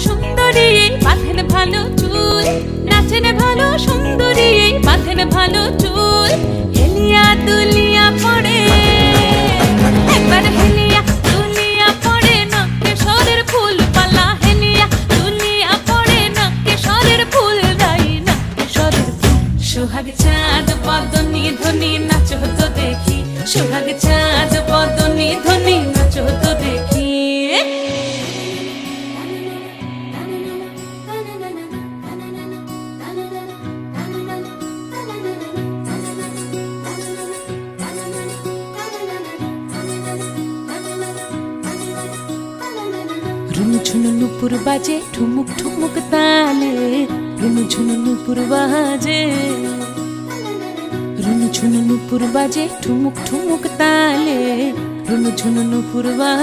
সুন্দরী বাঁধেন ভালো চুল, নাচেন ভালো সুন্দরী বাঁধেন ভালো চুল। হেলিয়া দুলিয়া পড়ে একবার হেলিয়া দুলিয়া পড়ে নকেশ্বরের ফুল পালা। হেলিয়া দুলিয়া পড়ে নকেশ্বরের ফুল দাই নকেশ্বরের ফুল। সোহাগ চাঁদ বদনি ধ্বনি নাচো তো দেখি, সোহাগ চাঁদ বদনি ধ্বনি নাচো তো দেখি। রুনু ঝুনু নুপুর বাজে ঠুমুক ঠুমুক তালে, রুনু ঝুনু নুপুর বাজে, রুনু ঝুনু নুপুর বাজে ঠুমুক ঠুমুক তালে, রুনু ঝুনু নুপুর বাজে।